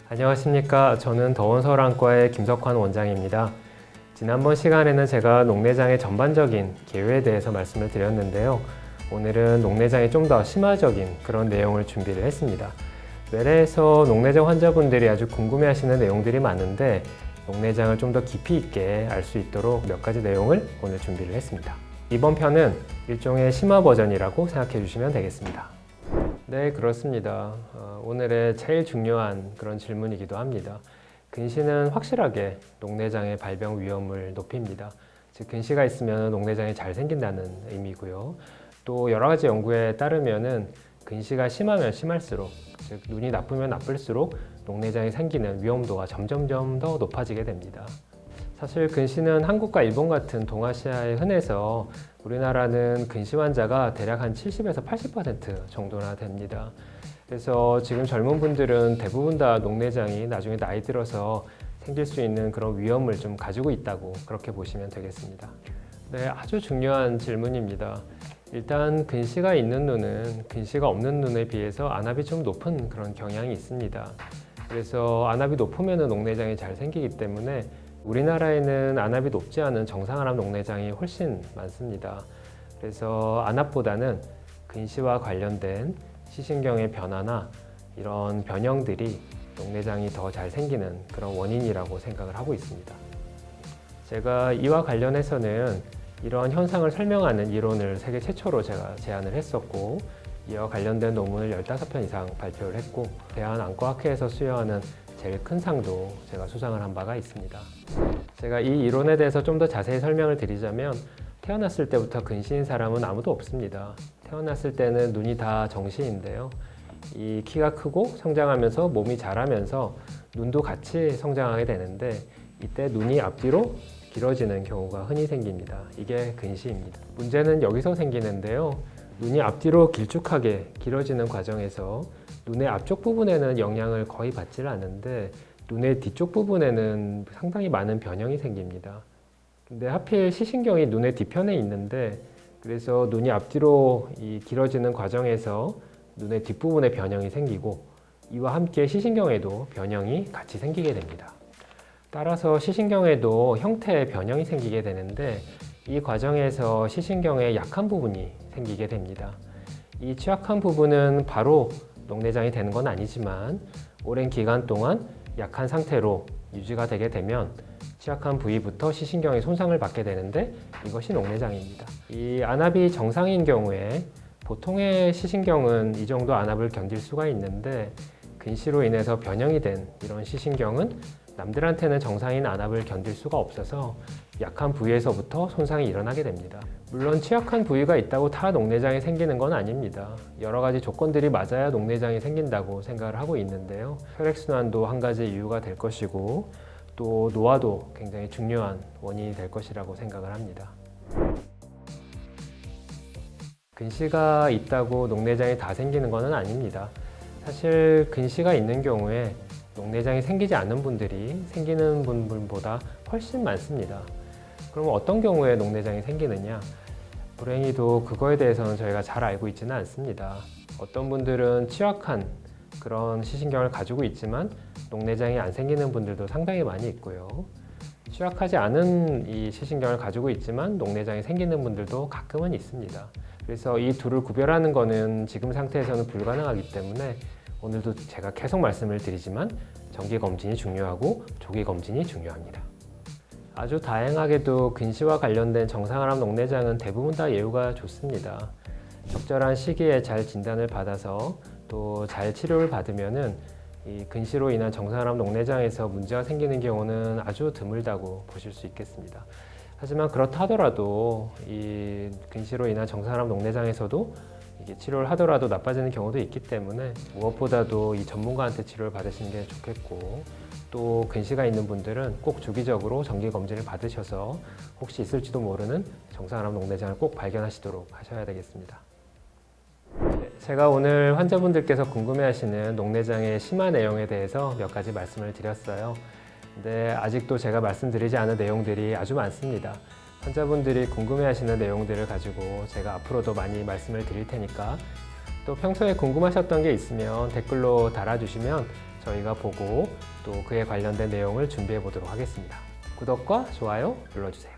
안녕하십니까. 저는 더원서울안과의 김석환 원장입니다. 지난번 시간에는 제가 녹내장의 전반적인 계류에 대해서 말씀을 드렸는데요. 오늘은 녹내장이 좀 더 심화적인 그런 내용을 준비를 했습니다. 외래에서 녹내장 환자분들이 아주 궁금해하시는 내용들이 많은데 녹내장을 좀 더 깊이 있게 알 수 있도록 몇 가지 내용을 오늘 준비를 했습니다. 이번 편은 일종의 심화 버전이라고 생각해 주시면 되겠습니다. 네, 그렇습니다. 오늘의 제일 중요한 그런 질문이기도 합니다. 근시는 확실하게 녹내장의 발병 위험을 높입니다. 즉, 근시가 있으면 녹내장이 잘 생긴다는 의미고요. 또 여러 가지 연구에 따르면은 근시가 심하면 심할수록, 즉 눈이 나쁘면 나쁠수록 녹내장이 생기는 위험도가 점점점 더 높아지게 됩니다. 사실 근시는 한국과 일본 같은 동아시아에 흔해서 우리나라는 근시 환자가 대략 한 70에서 80% 정도나 됩니다. 그래서 지금 젊은 분들은 대부분 다 녹내장이 나중에 나이 들어서 생길 수 있는 그런 위험을 좀 가지고 있다고 그렇게 보시면 되겠습니다. 네, 아주 중요한 질문입니다. 일단 근시가 있는 눈은 근시가 없는 눈에 비해서 안압이 좀 높은 그런 경향이 있습니다. 그래서 안압이 높으면 녹내장이 잘 생기기 때문에 우리나라에는 안압이 높지 않은 정상안압 녹내장이 훨씬 많습니다. 그래서 안압보다는 근시와 관련된 시신경의 변화나 이런 변형들이 녹내장이 더 잘 생기는 그런 원인이라고 생각을 하고 있습니다. 제가 이와 관련해서는 이런 현상을 설명하는 이론을 세계 최초로 제가 제안을 했었고, 이와 관련된 논문을 15편 이상 발표를 했고, 대한안과학회에서 수여하는 제일 큰 상도 제가 수상을 한 바가 있습니다. 제가 이 이론에 대해서 좀 더 자세히 설명을 드리자면, 태어났을 때부터 근시인 사람은 아무도 없습니다. 태어났을 때는 눈이 다 정시인데요. 이 키가 크고 성장하면서 몸이 자라면서 눈도 같이 성장하게 되는데, 이때 눈이 앞뒤로 길어지는 경우가 흔히 생깁니다. 이게 근시입니다. 문제는 여기서 생기는데요. 눈이 앞뒤로 길쭉하게 길어지는 과정에서 눈의 앞쪽 부분에는 영향을 거의 받질 않는데 눈의 뒤쪽 부분에는 상당히 많은 변형이 생깁니다. 근데 하필 시신경이 눈의 뒤편에 있는데, 그래서 눈이 앞뒤로 길어지는 과정에서 눈의 뒷부분에 변형이 생기고, 이와 함께 시신경에도 변형이 같이 생기게 됩니다. 따라서 시신경에도 형태의 변형이 생기게 되는데, 이 과정에서 시신경의 약한 부분이 생기게 됩니다. 이 취약한 부분은 바로 녹내장이 되는 건 아니지만 오랜 기간 동안 약한 상태로 유지가 되게 되면 취약한 부위부터 시신경이 손상을 받게 되는데, 이것이 녹내장입니다. 이 안압이 정상인 경우에 보통의 시신경은 이 정도 안압을 견딜 수가 있는데, 근시로 인해서 변형이 된 이런 시신경은 남들한테는 정상인 안압을 견딜 수가 없어서 약한 부위에서부터 손상이 일어나게 됩니다. 물론 취약한 부위가 있다고 다 녹내장이 생기는 건 아닙니다. 여러 가지 조건들이 맞아야 녹내장이 생긴다고 생각을 하고 있는데요. 혈액순환도 한 가지 이유가 될 것이고, 또 노화도 굉장히 중요한 원인이 될 것이라고 생각을 합니다. 근시가 있다고 녹내장이 다 생기는 것은 아닙니다. 사실 근시가 있는 경우에 녹내장이 생기지 않는 분들이 생기는 분들보다 훨씬 많습니다. 그럼 어떤 경우에 녹내장이 생기느냐? 불행히도 그거에 대해서는 저희가 잘 알고 있지는 않습니다. 어떤 분들은 취약한 그런 시신경을 가지고 있지만 녹내장이 안 생기는 분들도 상당히 많이 있고요. 취약하지 않은 이 시신경을 가지고 있지만 녹내장이 생기는 분들도 가끔은 있습니다. 그래서 이 둘을 구별하는 것은 지금 상태에서는 불가능하기 때문에 오늘도 제가 계속 말씀을 드리지만 정기검진이 중요하고 조기검진이 중요합니다. 아주 다행하게도 근시와 관련된 정상안압 녹내장은 대부분 다 예후가 좋습니다. 적절한 시기에 잘 진단을 받아서 또 잘 치료를 받으면은 이 근시로 인한 정상안압 녹내장에서 문제가 생기는 경우는 아주 드물다고 보실 수 있겠습니다. 하지만 그렇다 하더라도 이 근시로 인한 정상안압 녹내장에서도 이게 치료를 하더라도 나빠지는 경우도 있기 때문에 무엇보다도 이 전문가한테 치료를 받으시는 게 좋겠고, 또 근시가 있는 분들은 꼭 주기적으로 정기 검진을 받으셔서 혹시 있을지도 모르는 정상안압 녹내장을 꼭 발견하시도록 하셔야 되겠습니다. 제가 오늘 환자분들께서 궁금해하시는 녹내장의 심화 내용에 대해서 몇 가지 말씀을 드렸어요. 근데 아직도 제가 말씀드리지 않은 내용들이 아주 많습니다. 환자분들이 궁금해하시는 내용들을 가지고 제가 앞으로도 많이 말씀을 드릴 테니까, 또 평소에 궁금하셨던 게 있으면 댓글로 달아주시면 저희가 보고 또 그에 관련된 내용을 준비해 보도록 하겠습니다. 구독과 좋아요 눌러주세요.